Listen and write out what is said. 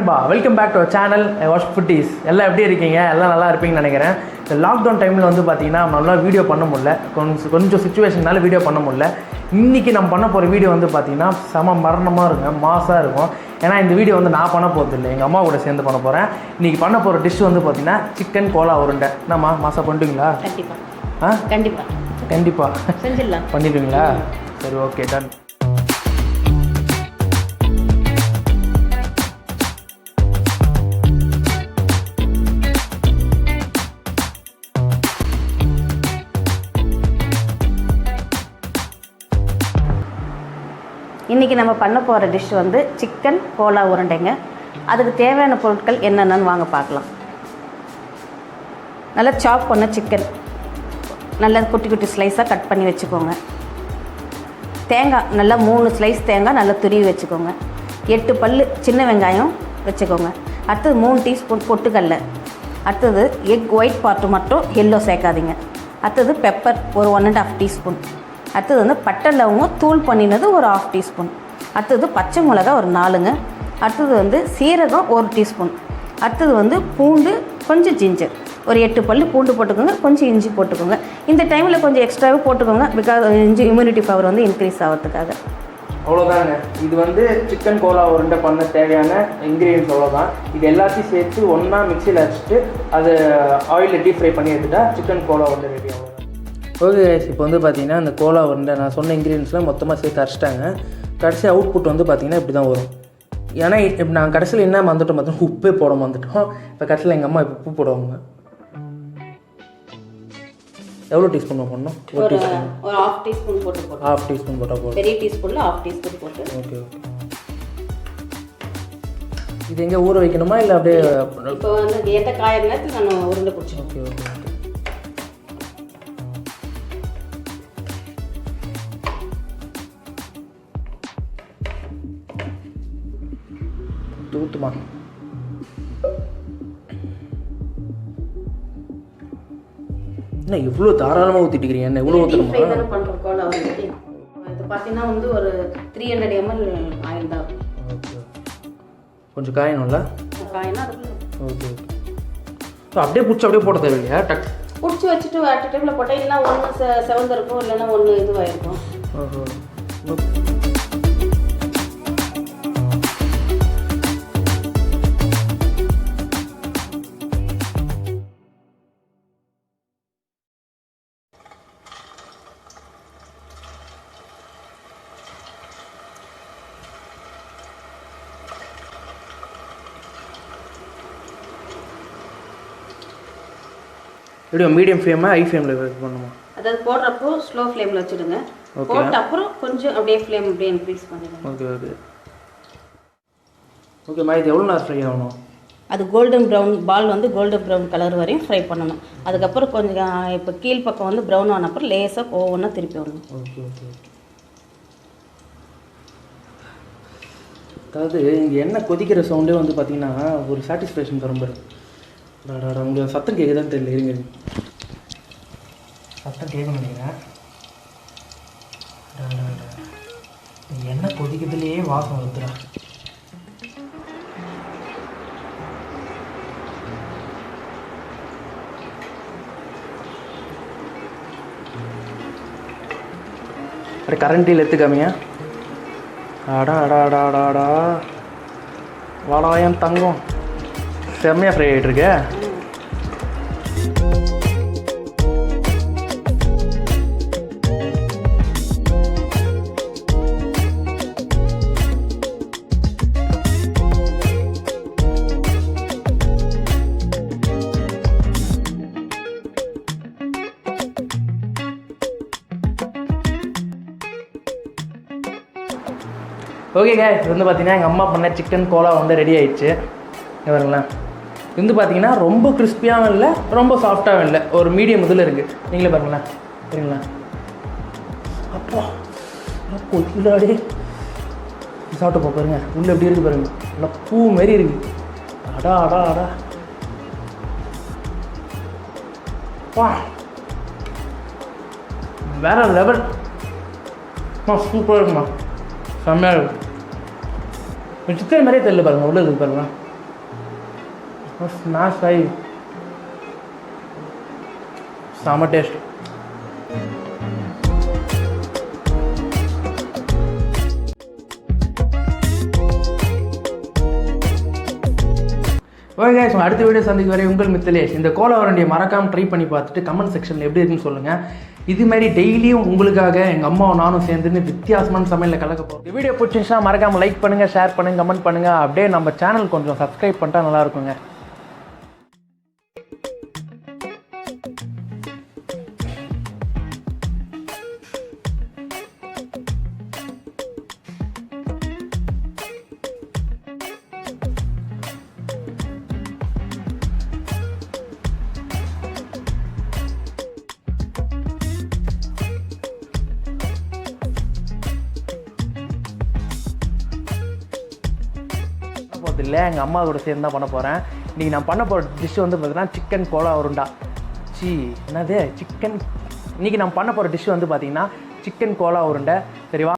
நண்பா, welcome back to our channel Watch Footies. எல்லாம் எப்படி இருக்கீங்க? எல்லாம் நல்லா இருப்பீங்கன்னு நினைக்கிறேன். இந்த லாக்டவுன் டைமில் வந்து பார்த்தீங்கன்னா நல்லா வீடியோ பண்ண முடியல, கொஞ்சம் சுச்சுவேஷனால வீடியோ பண்ண முடியல. இன்றைக்கி நம்ம பண்ண போகிற வீடியோ வந்து பார்த்தீங்கன்னா செம மரணமாக இருக்கும், மாசாக இருக்கும். ஏன்னா இந்த வீடியோ வந்து நான் பண்ண போகிறது இல்லை, எங்கள் அம்மா கூட சேர்ந்து பண்ண போகிறேன். இன்றைக்கி பண்ண போகிற டிஷ் வந்து பார்த்தீங்கன்னா சிக்கன் கோலா உருண்டை. என்னம்மா மாசா பண்ணுவீங்களா? கண்டிப்பாக செஞ்சிடலாம். பண்ணிடுவீங்களா? சரி, ஓகே, டன். இன்றைக்கி நம்ம பண்ண போகிற டிஷ் வந்து சிக்கன் கோலா உருண்டைங்க. அதுக்கு தேவையான பொருட்கள் என்னென்னு வாங்க பார்க்கலாம். நல்லா சாப் பண்ண சிக்கன் நல்லா குட்டி குட்டி ஸ்லைஸாக கட் பண்ணி வச்சுக்கோங்க. தேங்காய் நல்லா 3 ஸ்லைஸ் தேங்காய் நல்லா துருவி வச்சுக்கோங்க. 8 பல் சின்ன வெங்காயம் வச்சுக்கோங்க. அடுத்தது 3 டீஸ்பூன் பொட்டுக்கடலை. அடுத்தது எக் ஒயிட் பார்ட்டு மட்டும் எல்லோ சேர்க்காதீங்க. அடுத்தது பெப்பர் ஒரு 1.5 டீஸ்பூன். அடுத்தது வந்து பட்டை லவங்கம் தூள் பண்ணினது ஒரு 1/2 டீஸ்பூன். அடுத்தது பச்சை மிளகா ஒரு 4ங்க. அடுத்தது வந்து சீரகம் 1 டீஸ்பூன். அடுத்தது வந்து பூண்டு, கொஞ்சம் ஜிஞ்சர், ஒரு 8 பல் பூண்டு போட்டுக்கோங்க. கொஞ்சம் இஞ்சி போட்டுக்கோங்க. இந்த டைமில் கொஞ்சம் எக்ஸ்ட்ராவே போட்டுக்கோங்க, பிகாஸ் இஞ்சி இம்யூனிட்டி பவர் வந்து இன்க்ரீஸ் ஆகிறதுக்காக. அவ்வளோதாங்க. இது வந்து சிக்கன் கோலா உருண்டை பண்ண தேவையான இன்க்ரீடியன்ஸ் அவ்வளோதான். இது எல்லாத்தையும் சேர்த்து ஒன்றா மிக்சியில் அடிச்சுட்டு அதை ஆயிலில் டீப் ஃப்ரை பண்ணி எடுத்துட்டா சிக்கன் கோலா உருண்டை ரெடி ஆகும். ஓகே, இப்போ வந்து பார்த்தீங்கன்னா இந்த கோலா உருண்டை நான் சொன்ன இன்க்ரீடியன்ஸ்லாம் மொத்தமாக சேர்த்து அரைச்சிட்டாங்க. கடைசி அவுட்புட் வந்து பார்த்தீங்கன்னா இப்படி தான் வரும். ஏன்னா இப்போ நான் கடைசியில் என்ன வந்துட்டோம் பார்த்தோம், உப்பே போட வந்துட்டோம். இப்போ கடைசியில் எங்கள் அம்மா இப்போ உப்பு போடுவாங்க. எவ்வளோ டீஸ்பூன் பண்ணணும்? ஒரு 1/2 டீஸ்பூன் போட்டு 1/2 டீஸ்பூன் போட்டால் போதும். பெரிய டீஸ்பூனில் 1/2 டீஸ்பூன் போட்டு. Okay okay. இது எங்கே ஊற வைக்கணுமா இல்லை அப்படியே? இப்போ வந்து ஏற்ற காயிற நேரத்தில் நான் உருண்டை பிடிச்சிடுவேன். Okay okay. ஊற்றுமா? என்ன இவ்வளோ தாராளமாக ஊற்றிட்டுக்கிறீங்க? என்ன இவ்வளோ ஊற்றணுமா? பண்ணுறோம் கோலா உருண்டை. இது பார்த்தீங்கன்னா வந்து ஒரு 300 ml ஆயில் தான். ஓகே, கொஞ்சம் காயணும்ல? காயினா அதுக்கு. Okay okay. ஸோ அப்படியே பிடிச்சி அப்படியே போட தேவையில்லையா? டக் பிடிச்சி வச்சுட்டு அட் டைமில் போட்டால் இல்லைன்னா ஒன்று செவந்திருக்கும், இல்லைன்னா ஒன்று இதுவாகிருக்கும். ஓஹோ. எப்படியோ மீடியம் ஃப்ளேமா ஹை ஃப்ளேமில் பண்ணணுமா? அதாவது போடுறப்போ ஸ்லோ ஃப்ளேமில் வச்சுடுங்க. போட்ட அப்புறம் கொஞ்சம் அப்படியே ஃப்ளேம் அப்படியே இன்க்ரீஸ் பண்ணிடுங்க. ஓகே ஓகே ஓகேம்மா. இது எவ்வளோ நேரம் ஃப்ரை ஆகணும்? அது கோல்டன் ப்ரௌன் பால் வந்து கோல்டன் ப்ரௌன் கலர் வரையும் ஃப்ரை பண்ணணும். அதுக்கப்புறம் கொஞ்சம் இப்போ கீழ் பக்கம் வந்து ப்ரௌன் ஆன அப்புறம் லேசாக ஒவ்வொன்றா திருப்பி வரணும். Okay okay. அதாவது இங்கே எண்ணெய் கொதிக்கிற சவுண்டே வந்து பார்த்தீங்கன்னா ஒரு சாட்டிஸ்ஃபேக்ஷன் தரும் பாரு. உங்களுக்கு சத்தம் கேட்குதான்னு தெரியல, இருங்க சத்தம் கேட்கணும் நினைக்கிறேன். எண்ணெய் கொதிக்கிறதுலேயே வாசம் வருதுடா. அப்படி கரண்டில் எடுத்துக்காமியா? அடா அடா அடா அடா அடா வாடாயம் தங்கம் செம்மையாக ஃப்ரை ஆகிட்டுருக்கு. ஓகேங்க, இது வந்து பார்த்தீங்கன்னா எங்கள் அம்மா பண்ண சிக்கன் கோலா வந்து ரெடி ஆயிடுச்சு. வருங்களேன், இது வந்து பார்த்தீங்கன்னா ரொம்ப கிறிஸ்பியாகவும் இல்லை, ரொம்ப சாஃப்டாகவும் இல்லை, ஒரு மீடியம் இதில் இருக்குது. நீங்களே பாருங்களேன், சரிங்களா? அப்பா கொல்லாடி சாப்பிட்டு பாருங்க, உள்ளே எப்படி இருக்குது பாருங்க, நல்லா பூ மாரி இருக்குது. அடா அடா அடா வா, வேற லெவல். சூப்பராக இருக்குமா, செம்மையாக இருக்கும். சிக்கன் மாதிரியே தெரியல பாருங்கள், உள்ள இருக்குது பாருங்கள். ஸ்மாஷ் ஆகி செம டேஸ்ட். ஓகே கைஸ், அடுத்த வீடியோ சந்திக்கு வரை உங்கள் மித்திலேஷ். இந்த கோலா உருண்டையை மறக்காமல் ட்ரை பண்ணி பார்த்துட்டு கமெண்ட் செக்ஷனில் எப்படி இருக்குன்னு சொல்லுங்கள். இதுமாதிரி டெய்லியும் உங்களுக்காக எங்கள் அம்மாவும் நானும் சேர்ந்துன்னு வித்தியாசமான சமையலில் கலக்க போகிறோம். இந்த வீடியோ பிடிச்சிருந்துச்சுன்னா மறக்காமல் லைக் பண்ணுங்கள், ஷேர் பண்ணுங்கள், கமெண்ட் பண்ணுங்கள். அப்படியே நம்ம சேனல் கொஞ்சம் சப்ஸ்கிரைப் பண்ணிட்டா நல்லாயிருக்குங்க. இல்லை, எங்கள் அம்மா கூட சேர்ந்து தான் பண்ண போகிறேன். இன்றைக்கி நான் பண்ண போகிற டிஷ் வந்து பார்த்தீங்கன்னா சிக்கன் கோலா உருண்டா. என்னது சிக்கன்? இன்றைக்கி நான் பண்ண போகிற டிஷ் வந்து பார்த்தீங்கன்னா சிக்கன் கோலா உருண்டை. சரிவா?